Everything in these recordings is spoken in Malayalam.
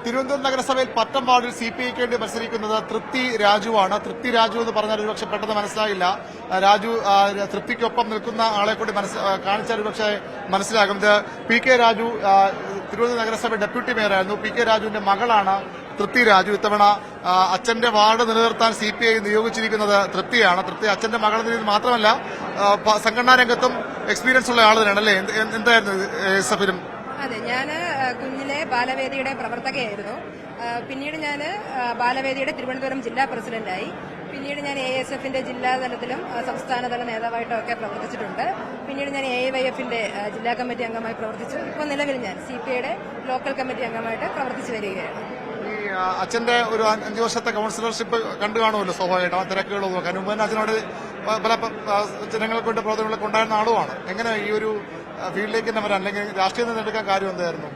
തിരുവനന്തപുരം നഗരസഭയിൽ പട്ടം വാർഡിൽ CPIക്ക് വേണ്ടി മത്സരിക്കുന്നത് തൃപ്തി രാജുവാണ്. തൃപ്തി രാജു എന്ന് പറഞ്ഞാൽ ഒരുപക്ഷെ പെട്ടെന്ന് മനസ്സിലായില്ല. രാജു തൃപ്തിക്കൊപ്പം നിൽക്കുന്ന ആളെ കൂടി കാണിച്ചാൽ ഒരുപക്ഷെ മനസ്സിലാകും. ഇത് PK രാജു തിരുവനന്തപുരം നഗരസഭ ഡെപ്യൂട്ടി മേയറായിരുന്നു. PK രാജുവിന്റെ മകളാണ് തൃപ്തി രാജു. ഇത്തവണ അച്ഛന്റെ വാർഡ് നിലനിർത്താൻ CPI നിയോഗിച്ചിരിക്കുന്നത് തൃപ്തിയാണ്. തൃപ്തി അച്ഛന്റെ മകൾ എന്നത് മാത്രമല്ല സംഘടനാ രംഗത്തും എക്സ്പീരിയൻസ് ഉള്ള ആൾ തന്നെയാണ് അല്ലേ? എന്തായിരുന്നു എസ്എഫിലും? അതെ, ഞാൻ കുഞ്ഞിലെ ബാലവേദിയുടെ പ്രവർത്തകയായിരുന്നു. പിന്നീട് ഞാൻ ബാലവേദിയുടെ തിരുവനന്തപുരം ജില്ലാ പ്രസിഡന്റായി. പിന്നീട് ഞാൻ ASFന്റെ ജില്ലാതലത്തിലും സംസ്ഥാനതല നേതാവായിട്ടും ഒക്കെ പ്രവർത്തിച്ചിട്ടുണ്ട്. പിന്നീട് ഞാൻ AYFന്റെ ജില്ലാ കമ്മിറ്റി അംഗമായി പ്രവർത്തിച്ചു. ഇപ്പോൾ നിലവിൽ ഞാൻ CPIയുടെ ലോക്കൽ കമ്മിറ്റി അംഗമായിട്ട് പ്രവർത്തിച്ചു വരികയാണ്. ഈ അച്ഛന്റെ ഒരു 5 വർഷത്തെ കൌൺസിലർഷിപ്പ് കണ്ടു കാണുമല്ലോ സ്വാഭാവികമായിട്ടും. ആ തിരക്കുകളോ നോക്കാൻ മുമ്പ് അച്ഛനോട് പല ജനങ്ങൾക്ക് വേണ്ടി പ്രവർത്തനങ്ങളൊക്കെ ഉണ്ടായിരുന്ന ആളുമാണ്. എങ്ങനെ ഈ ഒരു ഫീൽഡിലേക്ക് തന്നെ വരാൻ അല്ലെങ്കിൽ രാഷ്ട്രീയം തിരഞ്ഞെടുക്കാൻ കാര്യം എന്തായിരുന്നു?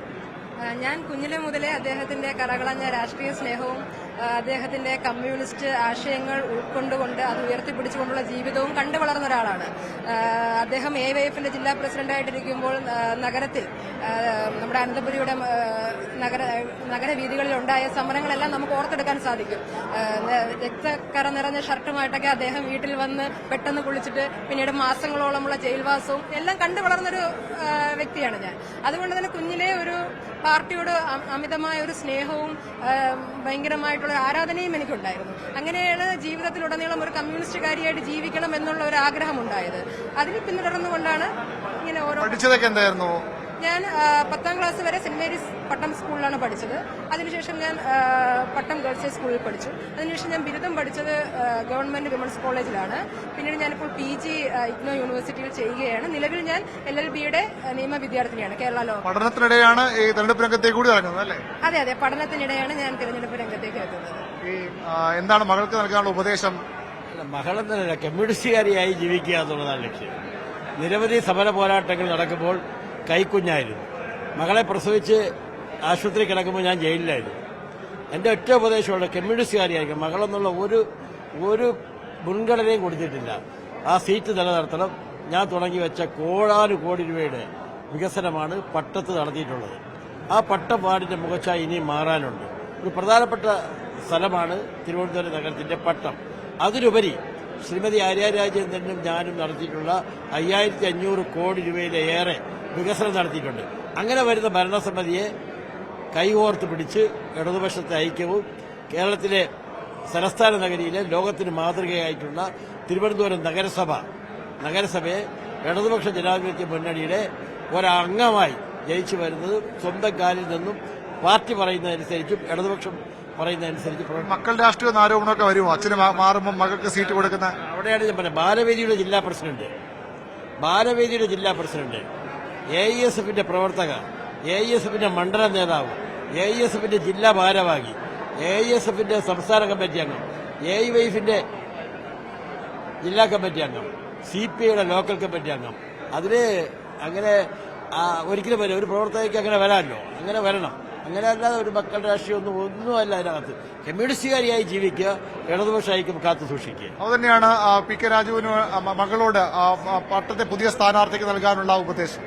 ഞാൻ കുഞ്ഞിലെ മുതലേ അദ്ദേഹത്തിന്റെ കറകളഞ്ഞ രാഷ്ട്രീയ സ്നേഹവും അദ്ദേഹത്തിന്റെ കമ്മ്യൂണിസ്റ്റ് ആശയങ്ങൾ ഉൾക്കൊണ്ടുകൊണ്ട് അത് ഉയർത്തിപ്പിടിച്ചുകൊണ്ടുള്ള ജീവിതവും കണ്ടു വളർന്ന ഒരാളാണ്. അദ്ദേഹം AYFന്റെ ജില്ലാ പ്രസിഡന്റായിട്ടിരിക്കുമ്പോൾ നഗരത്തിൽ നമ്മുടെ അനന്തപുരിയുടെ നഗരവീഥികളിൽ ഉണ്ടായ സമരങ്ങളെല്ലാം നമുക്ക് ഓർത്തെടുക്കാൻ സാധിക്കും. രക്തക്കറ നിറഞ്ഞ ഷർട്ടുമായിട്ടൊക്കെ അദ്ദേഹം വീട്ടിൽ വന്ന് പെട്ടെന്ന് കുളിച്ചിട്ട് പിന്നീട് മാസങ്ങളോളമുള്ള ജയിൽവാസവും എല്ലാം കണ്ടു വളർന്നൊരു വ്യക്തിയാണ് ഞാൻ. അതുകൊണ്ട് തന്നെ കുഞ്ഞിലെ ഒരു പാർട്ടിയോട് അമിതമായ ഒരു സ്നേഹവും ഭയങ്കരമായിട്ടുള്ള ആരാധനയും എനിക്കുണ്ടായിരുന്നു. അങ്ങനെയാണ് ജീവിതത്തിലുടനീളം ഒരു കമ്മ്യൂണിസ്റ്റുകാരിയായിട്ട് ജീവിക്കണം എന്നുള്ള ഒരു ആഗ്രഹമുണ്ടായത്. അതിന് പിന്തുടർന്നുകൊണ്ടാണ് ഇങ്ങനെ ഓരോ. പഠിച്ചതൊക്കെ എന്തായിരുന്നു? ഞാൻ 10ാം ക്ലാസ് വരെ സെന്റ് മേരീസ് പട്ടം സ്കൂളിലാണ് പഠിച്ചത്. അതിനുശേഷം ഞാൻ പട്ടം ഗേൾസ് ഹൈ സ്കൂളിൽ പഠിച്ചു. അതിനുശേഷം ഞാൻ ബിരുദം പഠിച്ചത് ഗവൺമെന്റ് വിമൻസ് കോളേജിലാണ്. പിന്നീട് ഞാനിപ്പോൾ PG IGNOU യൂണിവേഴ്സിറ്റിയിൽ ചെയ്യുകയാണ്. നിലവിൽ ഞാൻ LLBയുടെ നിയമ വിദ്യാർത്ഥിനിയാണ്. കേരള ലോ. പഠനത്തിനിടെയാണ് ഈ തെരഞ്ഞെടുപ്പ് രംഗത്തേക്ക് കൂടി ഇറങ്ങുന്നത് അല്ലേ? അതെ അതെ, പഠനത്തിനിടെയാണ് ഞാൻ തെരഞ്ഞെടുപ്പ് രംഗത്തേക്ക് എത്തുന്നത്. എന്താണ് മകൾക്ക് നൽകാനുള്ള ഉപദേശം? മകളെന്നല്ല, കമ്മ്യൂണിസ്റ്റുകാരിയായി ജീവിക്കുക എന്നുള്ളതാണ് ലക്ഷ്യം. നിരവധി സമര പോരാട്ടങ്ങൾ നടക്കുമ്പോൾ കൈക്കുഞ്ഞായിരുന്നു. മകളെ പ്രസവിച്ച് ആശുപത്രി കിടക്കുമ്പോൾ ഞാൻ ജയിലിലായിരുന്നു. എന്റെ ഒറ്റ ഉപദേശമുള്ള കമ്മ്യൂണിസ്റ്റുകാരിയായിരിക്കും. മകളെന്നുള്ള ഒരു മുൻഗണനയും കൊടുത്തിട്ടില്ല. ആ സീറ്റ് നിലനിർത്തണം. ഞാൻ തുടങ്ങി വെച്ച കോടാനുകോടി രൂപയുടെ വികസനമാണ് പട്ടത്ത് നടത്തിയിട്ടുള്ളത്. ആ പട്ടം വാർഡിന്റെ മുഖച്ഛായ ഇനിയും മാറാനുണ്ട്. ഒരു പ്രധാനപ്പെട്ട സ്ഥലമാണ് തിരുവനന്തപുരം നഗരത്തിന്റെ പട്ടം. അതിലുപരി ശ്രീമതി ആര്യ രാജേന്ദ്രനും ഞാനും നടത്തിയിട്ടുള്ള 5500 കോടി രൂപയിലേറെ വികസനം നടത്തിയിട്ടുണ്ട്. അങ്ങനെ വരുന്ന ഭരണസമിതിയെ കൈകോർത്ത് പിടിച്ച് ഇടതുപക്ഷത്തെ ഐക്യവും കേരളത്തിലെ തലസ്ഥാന നഗരിയിലെ ലോകത്തിന് മാതൃകയായിട്ടുള്ള തിരുവനന്തപുരം നഗരസഭയെ ഇടതുപക്ഷ ജനാധിപത്യ മുന്നണിയുടെ ഒരംഗമായി ജയിച്ചു വരുന്നത് സ്വന്തം കാലിൽ നിന്നും പാർട്ടി പറയുന്നതനുസരിച്ചും ഇടതുപക്ഷം പറയുന്നതനുസരിച്ച് മക്കൾ രാഷ്ട്രീയ ആരോപണമൊക്കെ വരുമോ? അച്ഛന് മാറുമ്പോൾ മകൾക്ക് സീറ്റ് കൊടുക്കുന്ന അവിടെയാണ് ഞാൻ പറഞ്ഞത്. ബാലവേദിയുടെ ജില്ലാ പ്രസിഡന്റ് AISFന്റെ പ്രവർത്തക, AISFന്റെ മണ്ഡല നേതാവ്, AISFന്റെ ജില്ലാ ഭാരവാഹി, AISFന്റെ സംസ്ഥാന കമ്മിറ്റി അംഗം, AYFന്റെ ജില്ലാ കമ്മിറ്റി അംഗം, CPIയുടെ ലോക്കൽ കമ്മിറ്റി അംഗം. അതിന് അങ്ങനെ ഒരിക്കലും വരും. ഒരു പ്രവർത്തകയ്ക്ക് അങ്ങനെ വരാമല്ലോ, അങ്ങനെ വരണം. അങ്ങനെ അല്ലാതെ ഒരു മക്കളുടെ രാഷ്ട്രീയം ഒന്നുമല്ല അതിനകത്ത്. കമ്മ്യൂണിസ്റ്റുകാരിയായി ജീവിക്കുക, ഇടതുപക്ഷ ഐക്യം കാത്തു സൂക്ഷിക്കുക. അതുതന്നെയാണ് PK രാജുവിന് മകളോട് പട്ടത്തെ പുതിയ സ്ഥാനാർത്ഥിക്ക് നൽകാനുള്ള ഉപദേശം.